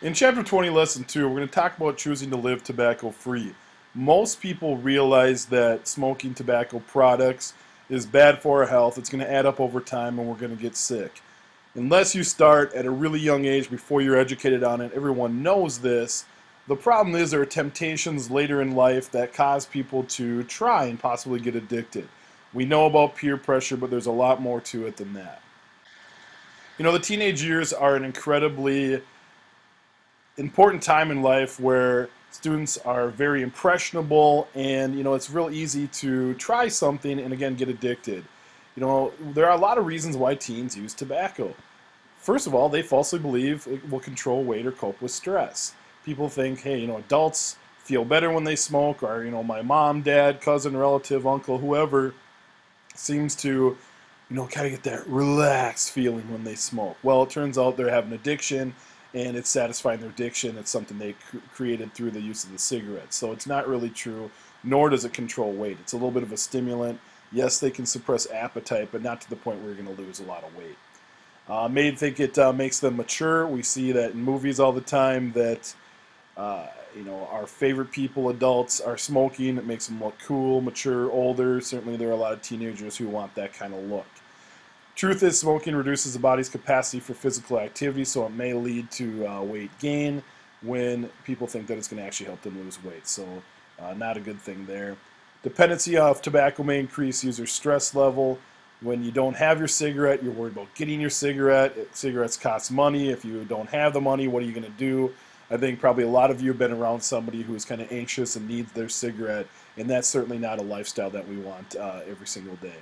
In Chapter 20, Lesson 2, we're going to talk about choosing to live tobacco-free. Most people realize that smoking tobacco products is bad for our health. It's going to add up over time and we're going to get sick. Unless you start at a really young age before you're educated on it, everyone knows this. The problem is there are temptations later in life that cause people to try and possibly get addicted. We know about peer pressure, but there's a lot more to it than that. You know, the teenage years are an incredibly important time in life where students are very impressionable, and it's real easy to try something and again get addicted. There are a lot of reasons why teens use tobacco. First of all, they falsely believe it will control weight or cope with stress. People think, hey, adults feel better when they smoke, or my mom, dad, cousin, relative, uncle, whoever seems to kind of get that relaxed feeling when they smoke. Well, it turns out they have an addiction, and it's satisfying their addiction. It's something they created through the use of the cigarette. So it's not really true, nor does it control weight. It's a little bit of a stimulant. Yes, they can suppress appetite, but not to the point where you're going to lose a lot of weight. May think it makes them mature. We see that in movies all the time that our favorite people, adults, are smoking. It makes them look cool, mature, older. Certainly there are a lot of teenagers who want that kind of look. Truth is, smoking reduces the body's capacity for physical activity, so it may lead to weight gain when people think that it's going to actually help them lose weight. So not a good thing there. Dependency of tobacco may increase user stress level. When you don't have your cigarette, you're worried about getting your cigarette. Cigarettes cost money. If you don't have the money, what are you going to do? I think probably a lot of you have been around somebody who's kind of anxious and needs their cigarette, and that's certainly not a lifestyle that we want every single day.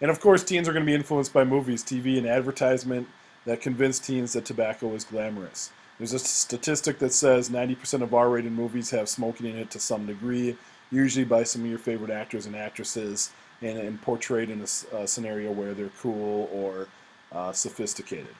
And of course, teens are going to be influenced by movies, TV, and advertisement that convince teens that tobacco is glamorous. There's a statistic that says 90% of R-rated movies have smoking in it to some degree, usually by some of your favorite actors and actresses, and portrayed in a scenario where they're cool or sophisticated.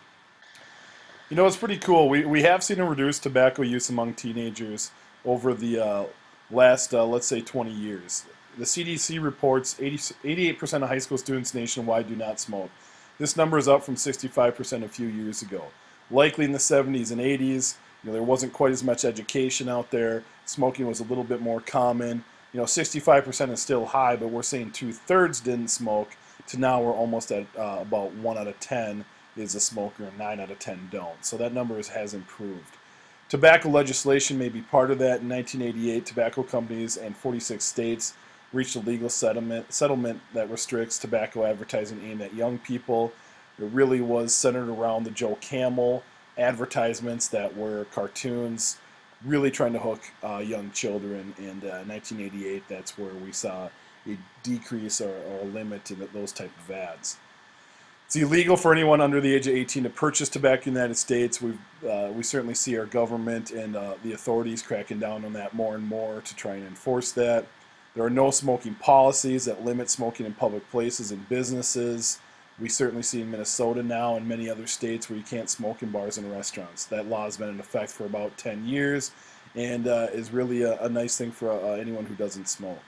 It's pretty cool. We have seen a reduced tobacco use among teenagers over the last, let's say, 20 years. The CDC reports 88% of high school students nationwide do not smoke. This number is up from 65% a few years ago. Likely in the 70s and 80s, there wasn't quite as much education out there. Smoking was a little bit more common. 65% is still high, but we're saying 2/3 didn't smoke, to now we're almost at about 1 out of 10 is a smoker and 9 out of 10 don't. So that number has improved. Tobacco legislation may be part of that. In 1988, tobacco companies and 46 states reached a legal settlement that restricts tobacco advertising aimed at young people. It really was centered around the Joe Camel advertisements that were cartoons, really trying to hook young children. And in 1988, that's where we saw a decrease or a limit to those type of ads. It's illegal for anyone under the age of 18 to purchase tobacco in the United States. We certainly see our government and the authorities cracking down on that more and more to try and enforce that. There are no smoking policies that limit smoking in public places and businesses. We certainly see in Minnesota now and many other states where you can't smoke in bars and restaurants. That law has been in effect for about 10 years and is really a nice thing for anyone who doesn't smoke.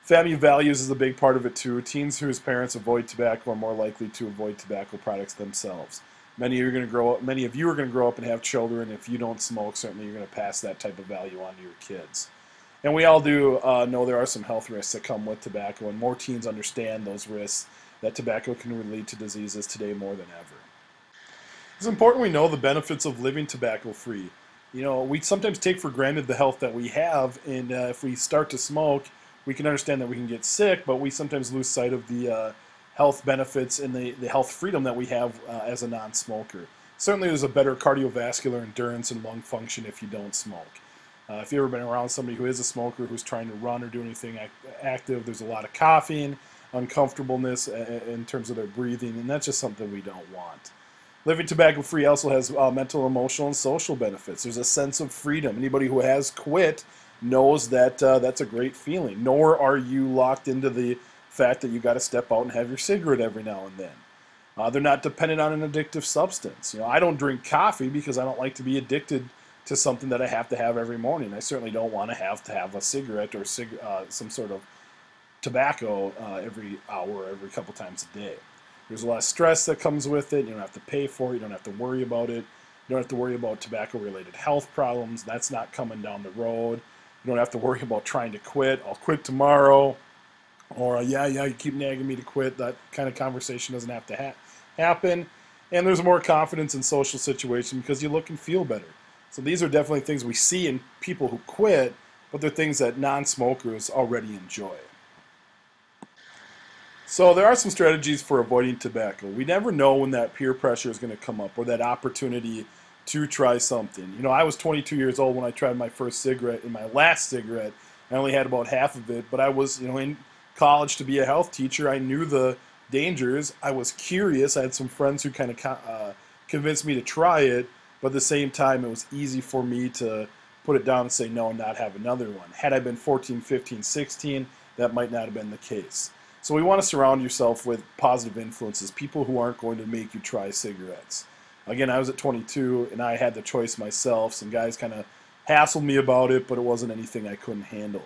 Family values is a big part of it too. Teens whose parents avoid tobacco are more likely to avoid tobacco products themselves. Many of you are going to grow up and have children. If you don't smoke, certainly you're going to pass that type of value on to your kids. And we all do know there are some health risks that come with tobacco, and more teens understand those risks, that tobacco can lead to diseases today more than ever. It's important we know the benefits of living tobacco-free. We sometimes take for granted the health that we have, and if we start to smoke, we can understand that we can get sick, but we sometimes lose sight of the health benefits and the health freedom that we have as a non-smoker. Certainly there's a better cardiovascular endurance and lung function if you don't smoke. If you've ever been around somebody who is a smoker who's trying to run or do anything active, there's a lot of coughing, uncomfortableness in terms of their breathing, and that's just something we don't want. Living tobacco-free also has mental, emotional, and social benefits. There's a sense of freedom. Anybody who has quit knows that that's a great feeling. Nor are you locked into the fact that you got to step out and have your cigarette every now and then. They're not dependent on an addictive substance. I don't drink coffee because I don't like to be addicted to something that I have to have every morning. I certainly don't want to have a cigarette or some sort of tobacco every hour, every couple times a day. There's a lot of stress that comes with it. You don't have to pay for it. You don't have to worry about it. You don't have to worry about tobacco-related health problems. That's not coming down the road. You don't have to worry about trying to quit. I'll quit tomorrow. Or, yeah, you keep nagging me to quit. That kind of conversation doesn't have to happen. And there's more confidence in social situations because you look and feel better. So these are definitely things we see in people who quit, but they're things that non-smokers already enjoy. So there are some strategies for avoiding tobacco. We never know when that peer pressure is going to come up or that opportunity to try something. You know, I was 22 years old when I tried my first cigarette. In my last cigarette, I only had about half of it, but I was, in college to be a health teacher. I knew the dangers. I was curious. I had some friends who kind of convinced me to try it, but at the same time, it was easy for me to put it down and say no and not have another one. Had I been 14, 15, 16, that might not have been the case. So we want to surround yourself with positive influences, people who aren't going to make you try cigarettes. Again, I was at 22 and I had the choice myself. Some guys kind of hassled me about it, but it wasn't anything I couldn't handle.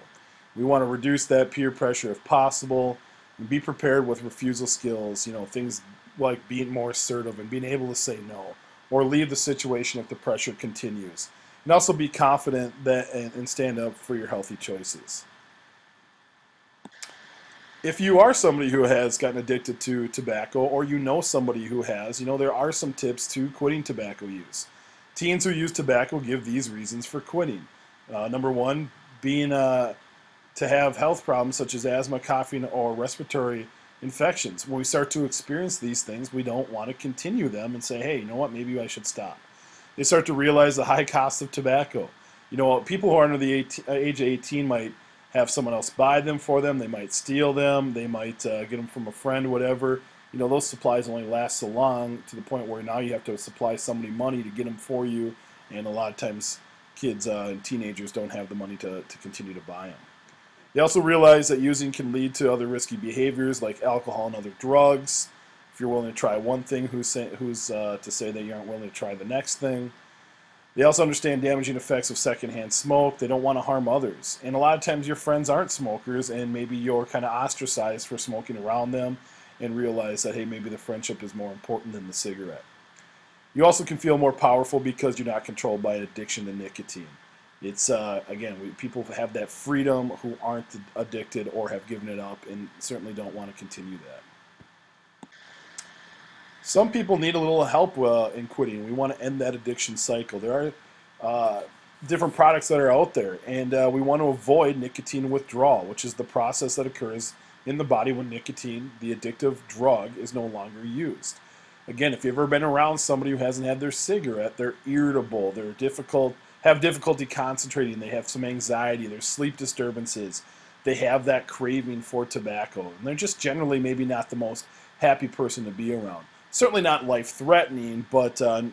We want to reduce that peer pressure if possible and be prepared with refusal skills, things like being more assertive and being able to say no or leave the situation if the pressure continues. And also be confident and stand up for your healthy choices. If you are somebody who has gotten addicted to tobacco or you know somebody who has, there are some tips to quitting tobacco use. Teens who use tobacco give these reasons for quitting. Number one, being to have health problems such as asthma, coughing, or respiratory infections. When we start to experience these things, we don't want to continue them and say, hey, you know what, maybe I should stop. They start to realize the high cost of tobacco. People who are under the age of 18 might have someone else buy them for them. They might steal them. They might get them from a friend, whatever. Those supplies only last so long to the point where now you have to supply somebody money to get them for you. And a lot of times kids and teenagers don't have the money to continue to buy them. They also realize that using can lead to other risky behaviors like alcohol and other drugs. If you're willing to try one thing, who's to say that you aren't willing to try the next thing? They also understand damaging effects of secondhand smoke. They don't want to harm others. And a lot of times your friends aren't smokers and maybe you're kind of ostracized for smoking around them and realize that, hey, maybe the friendship is more important than the cigarette. You also can feel more powerful because you're not controlled by an addiction to nicotine. It's, people have that freedom who aren't addicted or have given it up and certainly don't want to continue that. Some people need a little help in quitting. We want to end that addiction cycle. There are different products that are out there, and we want to avoid nicotine withdrawal, which is the process that occurs in the body when nicotine, the addictive drug, is no longer used. Again, if you've ever been around somebody who hasn't had their cigarette, they're irritable, have difficulty concentrating, they have some anxiety, there's sleep disturbances, they have that craving for tobacco, and they're just generally maybe not the most happy person to be around. Certainly not life-threatening, but the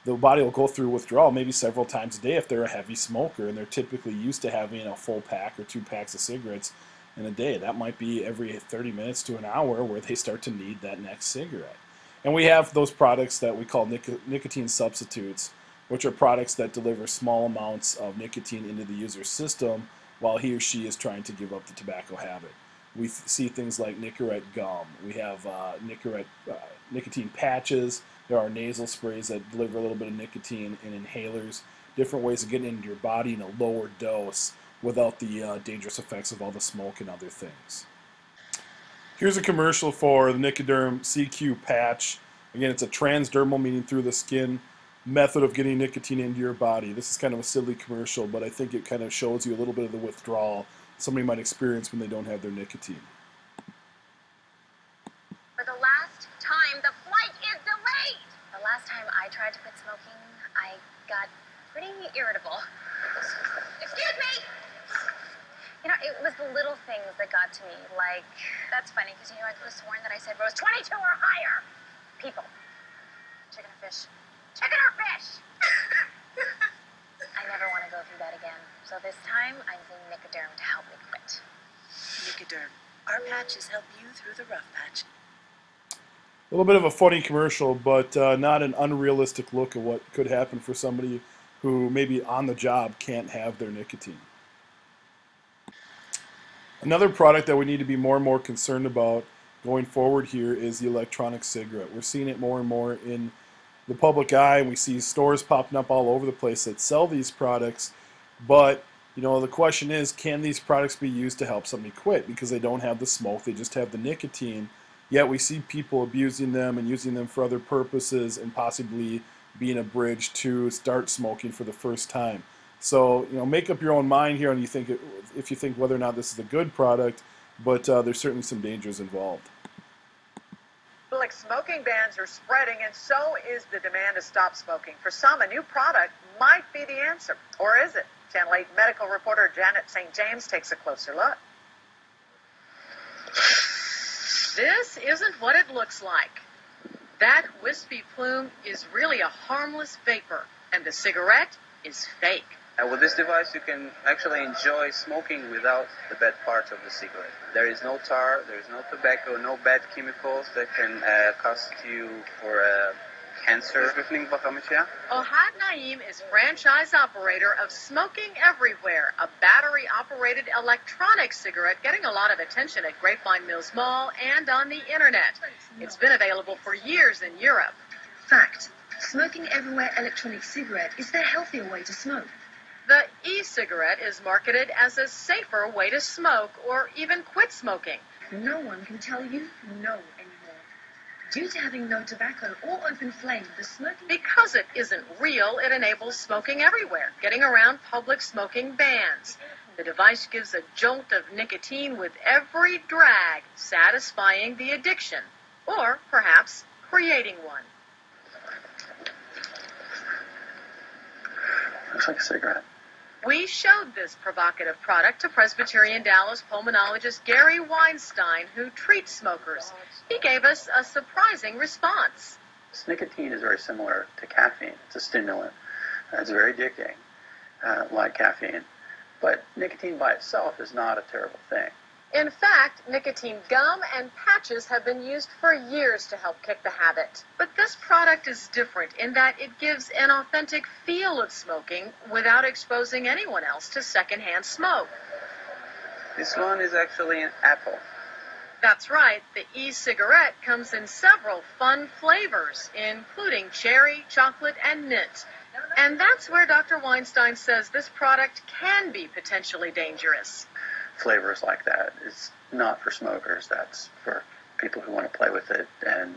body will go through withdrawal maybe several times a day if they're a heavy smoker and they're typically used to having a full pack or 2 packs of cigarettes in a day. That might be every 30 minutes to an hour where they start to need that next cigarette. And we have those products that we call nicotine substitutes, which are products that deliver small amounts of nicotine into the user's system while he or she is trying to give up the tobacco habit. We see things like Nicorette gum. We have nicotine patches. There are nasal sprays that deliver a little bit of nicotine and inhalers. Different ways of getting into your body in a lower dose without the dangerous effects of all the smoke and other things. Here's a commercial for the Nicoderm CQ patch. Again, it's a transdermal, meaning through the skin, method of getting nicotine into your body. This is kind of a silly commercial, but I think it kind of shows you a little bit of the withdrawal somebody might experience when they don't have their nicotine. For the last time, the flight is delayed! The last time I tried to quit smoking, I got pretty irritable. Excuse me! It was the little things that got to me, like, that's funny, because I could have sworn that I said rose 22 or higher. People. Chicken or fish? Chicken or fish! I never want to go through that again. So this time, I'm using Nicoderm to help me quit. Nicoderm. Our patches help you through the rough patch. A little bit of a funny commercial, but not an unrealistic look at what could happen for somebody who maybe on the job can't have their nicotine. Another product that we need to be more and more concerned about going forward here is the electronic cigarette. We're seeing it more and more in the public eye, and we see stores popping up all over the place that sell these products. But the question is, can these products be used to help somebody quit? Because they don't have the smoke, they just have the nicotine. Yet we see people abusing them and using them for other purposes, and possibly being a bridge to start smoking for the first time. So make up your own mind here, and if you think whether or not this is a good product. But there's certainly some dangers involved. Like smoking bans are spreading, and so is the demand to stop smoking. For some, a new product might be the answer. Or is it? Channel 8 medical reporter Janet St. James takes a closer look. This isn't what it looks like. That wispy plume is really a harmless vapor, and the cigarette is fake. With this device, you can actually enjoy smoking without the bad parts of the cigarette. There is no tar, there is no tobacco, no bad chemicals that can cost you for cancer. Ohad Naeem is franchise operator of Smoking Everywhere, a battery-operated electronic cigarette getting a lot of attention at Grapevine Mills Mall and on the internet. It's been available for years in Europe. Fact: Smoking Everywhere electronic cigarette is the healthier way to smoke. The e-cigarette is marketed as a safer way to smoke or even quit smoking. No one can tell you no anymore. Due to having no tobacco or open flame, the smoking... Because it isn't real, it enables smoking everywhere, getting around public smoking bans. The device gives a jolt of nicotine with every drag, satisfying the addiction, or perhaps creating one. Looks like a cigarette. We showed this provocative product to Presbyterian Dallas pulmonologist Gary Weinstein, who treats smokers. He gave us a surprising response. Nicotine is very similar to caffeine. It's a stimulant. It's very addicting, like caffeine. But nicotine by itself is not a terrible thing. In fact, nicotine gum and patches have been used for years to help kick the habit. But this product is different in that it gives an authentic feel of smoking without exposing anyone else to secondhand smoke. This one is actually an apple. That's right, the e-cigarette comes in several fun flavors, including cherry, chocolate, and mint. And that's where Dr. Weinstein says this product can be potentially dangerous. Flavors like that is not for smokers. That's for people who want to play with it and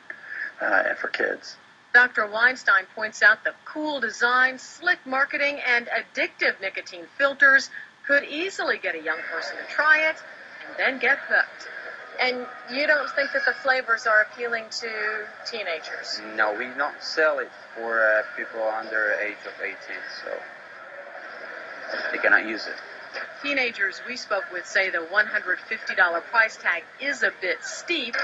for kids. Dr. Weinstein points out the cool design, slick marketing, and addictive nicotine filters could easily get a young person to try it and then get hooked. And you don't think that the flavors are appealing to teenagers? No, we don't sell it for people under age of 18, so they cannot use it. Teenagers we spoke with say the $150 price tag is a bit steep,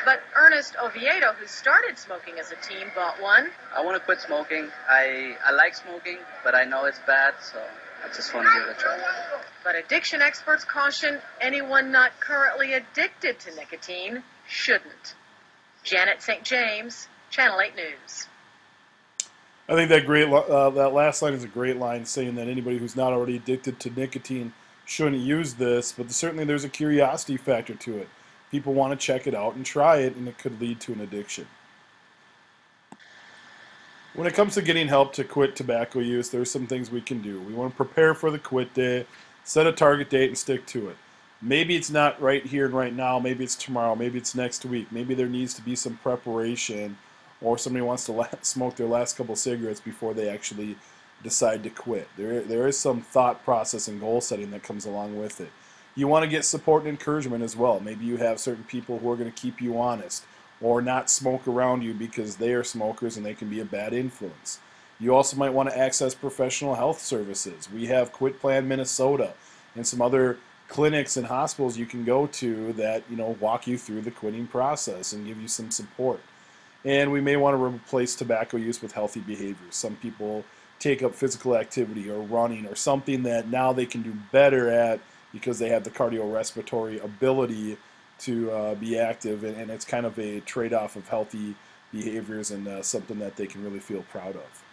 but Ernest Oviedo, who started smoking as a teen, bought one. I want to quit smoking. I like smoking, but I know it's bad, so I just want to give it a try. But addiction experts caution anyone not currently addicted to nicotine shouldn't. Janet St. James, Channel 8 News. I think that last line is a great line, saying that anybody who's not already addicted to nicotine shouldn't use this, but certainly there's a curiosity factor to it. People want to check it out and try it, and it could lead to an addiction. When it comes to getting help to quit tobacco use, there's some things we can do. We want to prepare for the quit day, set a target date, and stick to it. Maybe it's not right here and right now, maybe it's tomorrow, maybe it's next week, maybe there needs to be some preparation, or somebody wants to smoke their last couple cigarettes before they actually decide to quit. There is some thought process and goal setting that comes along with it. You want to get support and encouragement as well. Maybe you have certain people who are going to keep you honest or not smoke around you because they are smokers and they can be a bad influence. You also might want to access professional health services. We have Quit Plan Minnesota and some other clinics and hospitals you can go to that walk you through the quitting process and give you some support. And we may want to replace tobacco use with healthy behaviors. Some people take up physical activity or running or something that now they can do better at because they have the cardiorespiratory ability to be active, and it's kind of a trade-off of healthy behaviors and something that they can really feel proud of.